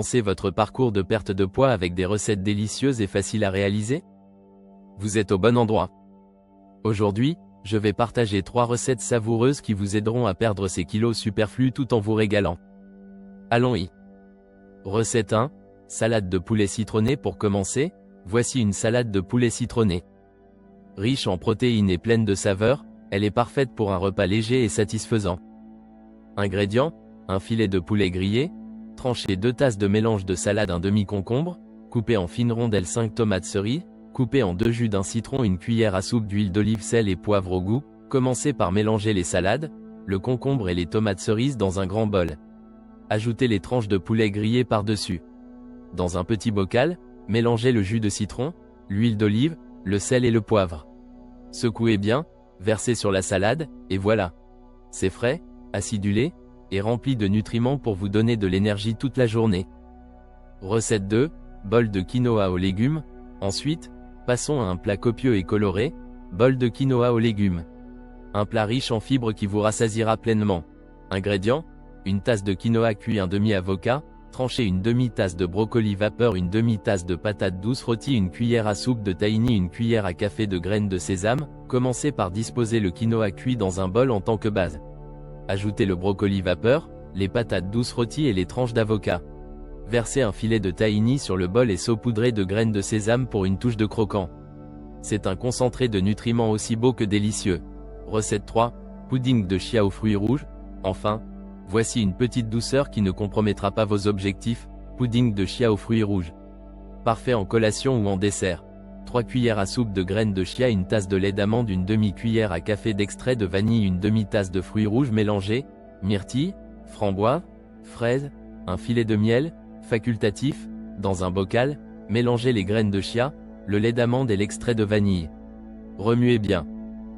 Commencez votre parcours de perte de poids avec des recettes délicieuses et faciles à réaliser? Vous êtes au bon endroit. Aujourd'hui, je vais partager 3 recettes savoureuses qui vous aideront à perdre ces kilos superflus tout en vous régalant. Allons-y. Recette 1. Salade de poulet citronné. Pour commencer, voici une salade de poulet citronné. Riche en protéines et pleine de saveurs, elle est parfaite pour un repas léger et satisfaisant. Ingrédients: un filet de poulet grillé, tranché 2 tasses de mélange de salade, un demi-concombre, coupé en fines rondelles, 5 tomates cerises, coupées en 2 jus d'un citron, une cuillère à soupe d'huile d'olive, sel et poivre au goût. Commencez par mélanger les salades, le concombre et les tomates cerises dans un grand bol. Ajoutez les tranches de poulet grillées par-dessus. Dans un petit bocal, mélangez le jus de citron, l'huile d'olive, le sel et le poivre. Secouez bien, versez sur la salade, et voilà. C'est frais, acidulé, et rempli de nutriments pour vous donner de l'énergie toute la journée. Recette 2. Bol de quinoa aux légumes. Ensuite, passons à un plat copieux et coloré, bol de quinoa aux légumes. Un plat riche en fibres qui vous rassasiera pleinement. Ingrédients: une tasse de quinoa cuit, un demi-avocat, tranché, une demi-tasse de brocoli vapeur, une demi-tasse de patates douces rôties, une cuillère à soupe de tahini, une cuillère à café de graines de sésame. Commencez par disposer le quinoa cuit dans un bol en tant que base. Ajoutez le brocoli vapeur, les patates douces rôties et les tranches d'avocat. Versez un filet de tahini sur le bol et saupoudrez de graines de sésame pour une touche de croquant. C'est un concentré de nutriments aussi beau que délicieux. Recette 3. Pudding de chia aux fruits rouges. Enfin, voici une petite douceur qui ne compromettra pas vos objectifs, pudding de chia aux fruits rouges. Parfait en collation ou en dessert. 3 cuillères à soupe de graines de chia, une tasse de lait d'amande, une demi-cuillère à café d'extrait de vanille, une demi-tasse de fruits rouges mélangés, myrtilles, framboises, fraises, un filet de miel, facultatif. Dans un bocal, mélangez les graines de chia, le lait d'amande et l'extrait de vanille. Remuez bien.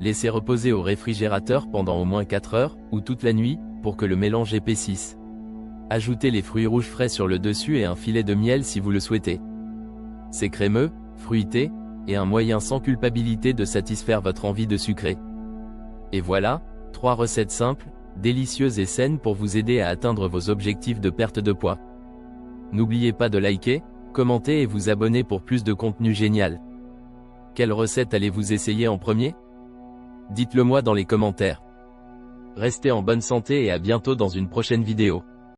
Laissez reposer au réfrigérateur pendant au moins 4 heures, ou toute la nuit, pour que le mélange épaississe. Ajoutez les fruits rouges frais sur le dessus et un filet de miel si vous le souhaitez. C'est crémeux, fruité, et un moyen sans culpabilité de satisfaire votre envie de sucré. Et voilà, 3 recettes simples, délicieuses et saines pour vous aider à atteindre vos objectifs de perte de poids. N'oubliez pas de liker, commenter et vous abonner pour plus de contenu génial. Quelle recette allez-vous essayer en premier? Dites-le moi dans les commentaires. Restez en bonne santé et à bientôt dans une prochaine vidéo.